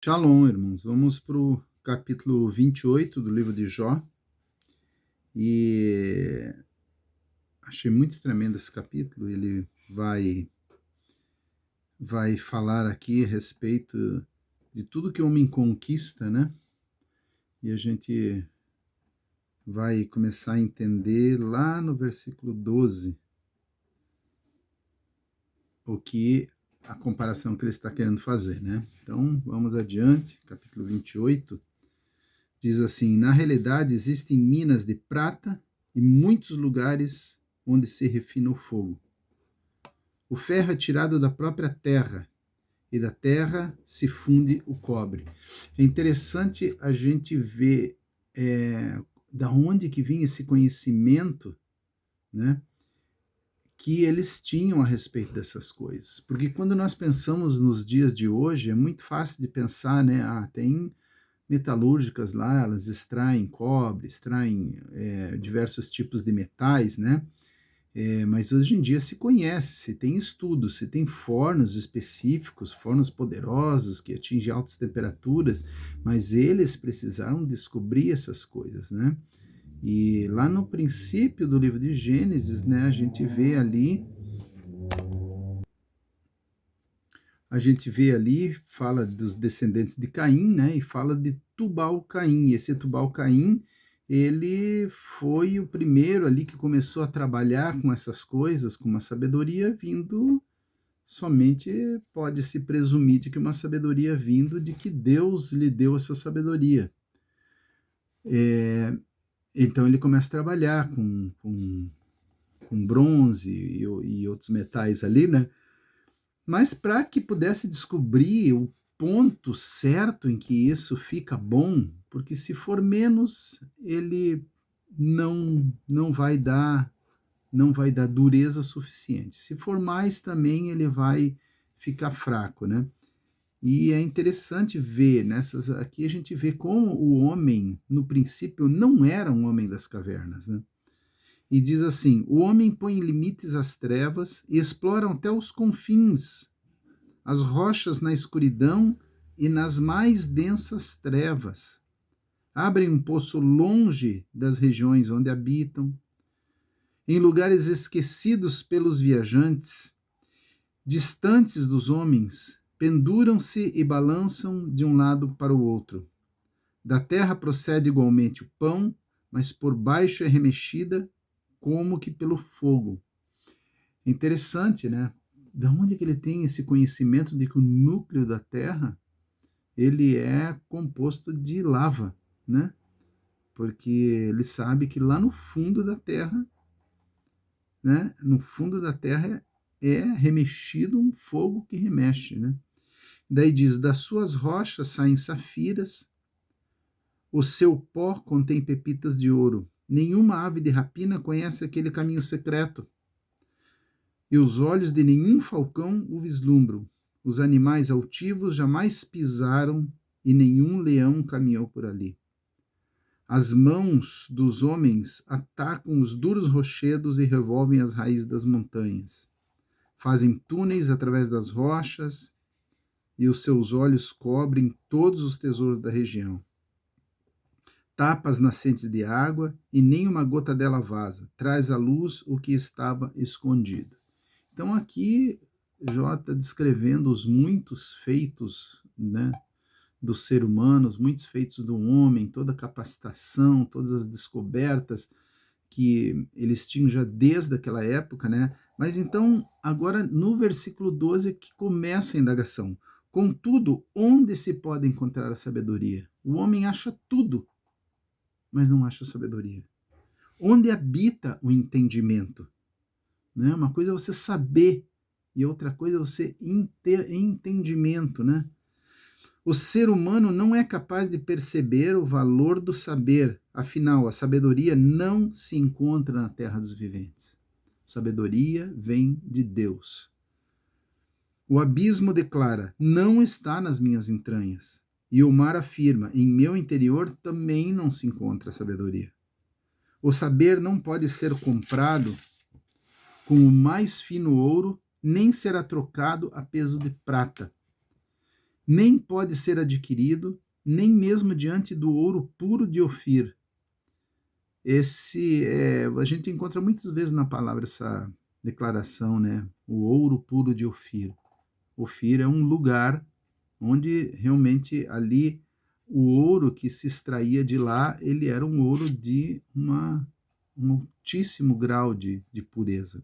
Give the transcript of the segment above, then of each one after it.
Shalom, irmãos. Vamos para o capítulo 28 do livro de Jó. E achei muito tremendo esse capítulo. Ele vai falar aqui a respeito de tudo que o homem conquista, né? E a gente vai começar a entender lá no versículo 12 o que a comparação que ele está querendo fazer, né? Então, vamos adiante. Capítulo 28 diz assim: na realidade existem minas de prata e muitos lugares onde se refina o fogo. O ferro é tirado da própria terra, e da terra se funde o cobre. É interessante a gente ver da onde que vinha esse conhecimento, né, que eles tinham a respeito dessas coisas. Porque quando nós pensamos nos dias de hoje, é muito fácil de pensar, né, tem metalúrgicas lá, elas extraem cobre, extraem diversos tipos de metais, né? Mas hoje em dia se conhece, se tem estudos, se tem fornos específicos, fornos poderosos que atingem altas temperaturas, mas eles precisaram descobrir essas coisas, né? E lá no princípio do livro de Gênesis, né, a gente vê ali, fala dos descendentes de Caim, né, e fala de Tubal-Caim. Esse Tubal-Caim, ele foi o primeiro ali que começou a trabalhar com essas coisas, com uma sabedoria vindo, somente pode-se presumir de que uma sabedoria vindo de que Deus lhe deu essa sabedoria. Então ele começa a trabalhar com bronze e outros metais ali, né? Mas para que pudesse descobrir o ponto certo em que isso fica bom, porque se for menos, ele não vai dar dureza suficiente. Se for mais também, ele vai ficar fraco, né? E é interessante ver nessas aqui a gente vê como o homem no princípio não era um homem das cavernas, né? E diz assim: o homem põe limites às trevas e explora até os confins as rochas na escuridão e nas mais densas trevas. Abrem um poço longe das regiões onde habitam, em lugares esquecidos pelos viajantes, distantes dos homens, penduram-se e balançam de um lado para o outro. Da terra procede igualmente o pão, mas por baixo é remexida como que pelo fogo. Interessante, né? Da onde que ele tem esse conhecimento de que o núcleo da Terra ele é composto de lava, né? Porque ele sabe que lá no fundo da Terra, né? No fundo da Terra é remexido um fogo que remexe, né? Daí diz: das suas rochas saem safiras, o seu pó contém pepitas de ouro. Nenhuma ave de rapina conhece aquele caminho secreto, e os olhos de nenhum falcão o vislumbram. Os animais altivos jamais pisaram e nenhum leão caminhou por ali. As mãos dos homens atacam os duros rochedos e revolvem as raízes das montanhas. Fazem túneis através das rochas e os seus olhos cobrem todos os tesouros da região. Tapa as nascentes de água e nem uma gota dela vaza. Traz à luz o que estava escondido. Então aqui Jó está descrevendo os muitos feitos, né, do ser humano, os muitos feitos do homem, toda a capacitação, todas as descobertas que eles tinham já desde aquela época, né? Mas então, agora no versículo 12 que começa a indagação. Contudo, onde se pode encontrar a sabedoria? O homem acha tudo, mas não acha sabedoria. Onde habita o entendimento? Né? Uma coisa é você saber e outra coisa é você ter entendimento, né? O ser humano não é capaz de perceber o valor do saber, afinal, a sabedoria não se encontra na terra dos viventes. Sabedoria vem de Deus. O abismo declara: não está nas minhas entranhas. E o mar afirma: em meu interior também não se encontra sabedoria. O saber não pode ser comprado com o mais fino ouro, nem será trocado a peso de prata. nem pode ser adquirido, nem mesmo diante do ouro puro de Ofir. A gente encontra muitas vezes na palavra essa declaração, né? O ouro puro de Ofir. Ofir é um lugar onde realmente ali o ouro que se extraía de lá, ele era um ouro de um altíssimo grau de pureza.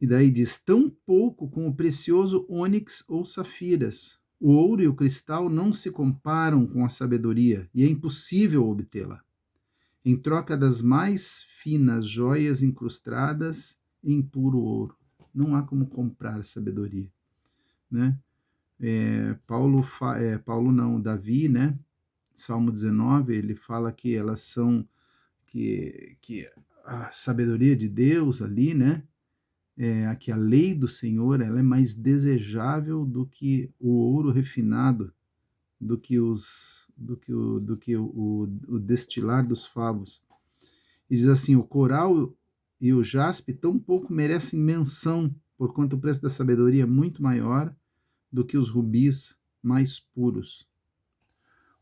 E daí diz, tão pouco com o precioso ônix ou safiras. O ouro e o cristal não se comparam com a sabedoria, e é impossível obtê-la. Em troca das mais finas joias incrustadas em puro ouro. Não há como comprar sabedoria, né? Paulo não, Davi, né? Salmo 19, ele fala que elas são, que a sabedoria de Deus ali, né? Que a lei do Senhor, ela é mais desejável do que o ouro refinado, do que o destilar dos favos. E diz assim, o coral e o jaspe tão pouco merecem menção, porquanto o preço da sabedoria é muito maior do que os rubis mais puros.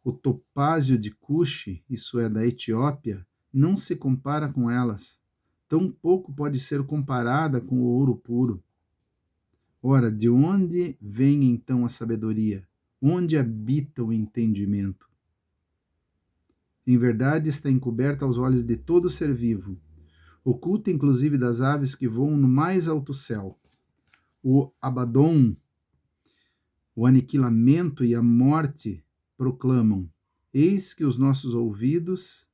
O topázio de Cuxi, isso é, da Etiópia, não se compara com elas. Tão pouco pode ser comparada com o ouro puro. Ora, de onde vem então a sabedoria? Onde habita o entendimento? Em verdade está encoberta aos olhos de todo ser vivo, oculta inclusive das aves que voam no mais alto céu. O Abaddon, o aniquilamento e a morte proclamam: eis que aos nossos ouvidos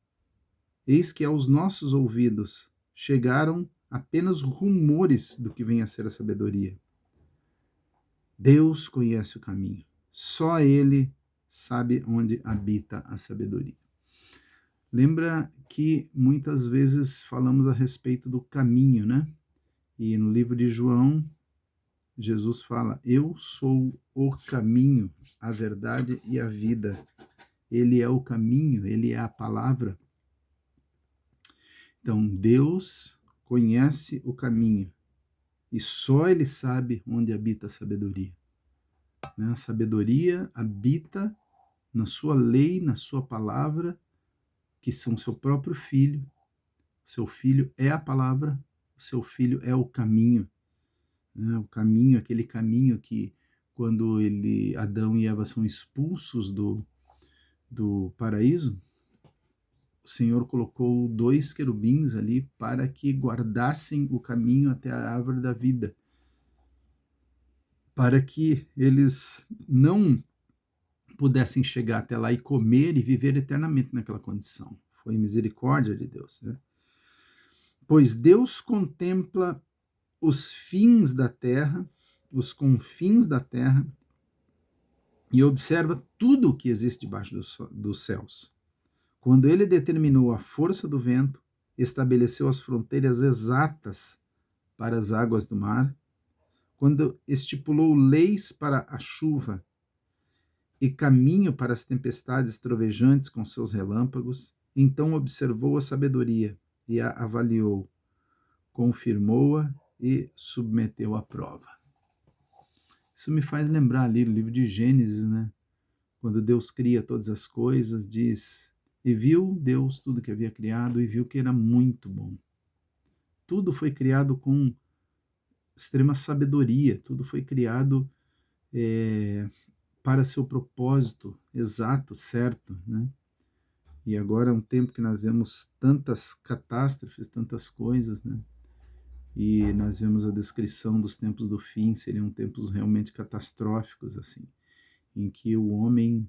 chegaram apenas rumores do que vem a ser a sabedoria. Deus conhece o caminho, só Ele sabe onde habita a sabedoria. Lembra que muitas vezes falamos a respeito do caminho, né? E no livro de João, Jesus fala, eu sou o caminho, a verdade e a vida. Ele é o caminho, ele é a palavra. Então, Deus conhece o caminho e só Ele sabe onde habita a sabedoria. A sabedoria habita na sua lei, na sua palavra, que são seu próprio filho. Seu filho é a palavra, o seu filho é o caminho. O caminho, aquele caminho que quando Adão e Eva são expulsos do paraíso, o Senhor colocou 2 querubins ali para que guardassem o caminho até a árvore da vida, para que eles não pudessem chegar até lá e comer e viver eternamente naquela condição. Foi misericórdia de Deus, né? Pois Deus contempla os fins da terra, os confins da terra, e observa tudo o que existe debaixo dos céus. Quando ele determinou a força do vento, estabeleceu as fronteiras exatas para as águas do mar, quando estipulou leis para a chuva e caminho para as tempestades trovejantes com seus relâmpagos, então observou a sabedoria e a avaliou, confirmou-a e submeteu à prova. Isso me faz lembrar ali o livro de Gênesis, né? Quando Deus cria todas as coisas, diz, e viu Deus tudo que havia criado e viu que era muito bom. Tudo foi criado com extrema sabedoria, tudo foi criado para seu propósito exato, certo, né? E agora é um tempo que nós vemos tantas catástrofes, tantas coisas, né? E nós vemos a descrição dos tempos do fim, seriam tempos realmente catastróficos, assim, em que o homem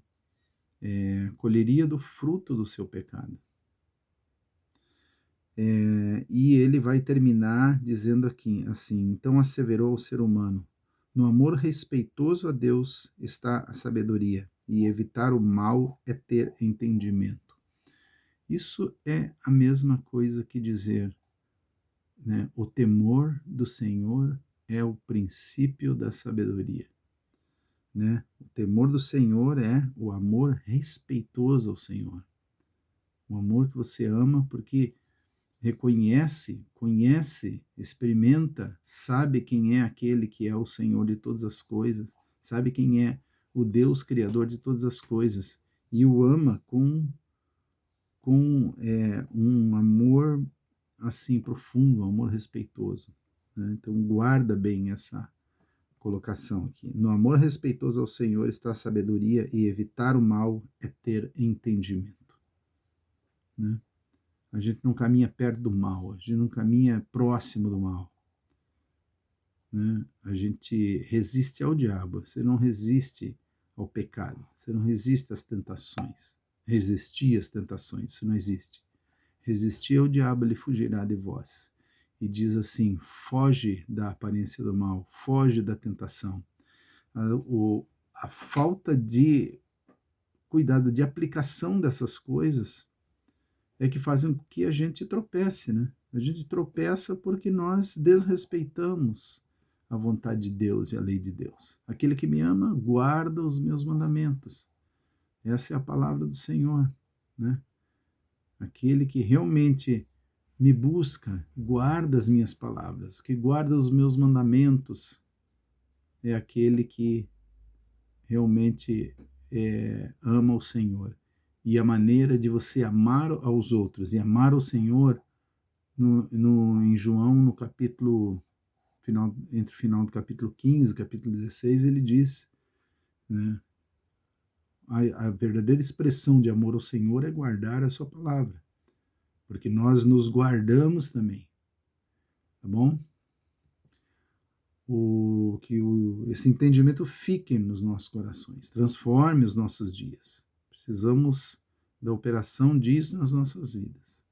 colheria do fruto do seu pecado. E ele vai terminar dizendo aqui, assim, então asseverou o ser humano, no amor respeitoso a Deus está a sabedoria, e evitar o mal é ter entendimento. Isso é a mesma coisa que dizer, né, o temor do Senhor é o princípio da sabedoria. Né? O temor do Senhor é o amor respeitoso ao Senhor. O amor que você ama porque reconhece, conhece, experimenta, sabe quem é aquele que é o Senhor de todas as coisas, sabe quem é o Deus criador de todas as coisas e o ama com um amor assim profundo, um amor respeitoso, né? Então guarda bem essa colocação aqui. No amor respeitoso ao Senhor está a sabedoria, e evitar o mal é ter entendimento, né? A gente não caminha perto do mal, a gente não caminha próximo do mal, né? A gente resiste ao diabo, você não resiste ao pecado, você não resiste às tentações. Resistir às tentações, isso não existe. Resistir ao diabo, ele fugirá de vós. E diz assim: foge da aparência do mal, foge da tentação. A falta de cuidado, de aplicação dessas coisas é que fazem com que a gente tropece, né? A gente tropeça porque nós desrespeitamos a vontade de Deus e a lei de Deus. Aquele que me ama, guarda os meus mandamentos. Essa é a palavra do Senhor, né? Aquele que realmente me busca, guarda as minhas palavras, que guarda os meus mandamentos, é aquele que realmente ama o Senhor. E a maneira de você amar aos outros e amar o Senhor, em João, no capítulo, entre o final do capítulo 15 e capítulo 16, ele diz, né, a verdadeira expressão de amor ao Senhor é guardar a sua palavra, porque nós nos guardamos também, tá bom? Esse entendimento fique nos nossos corações, transforme os nossos dias. Precisamos da operação disso nas nossas vidas.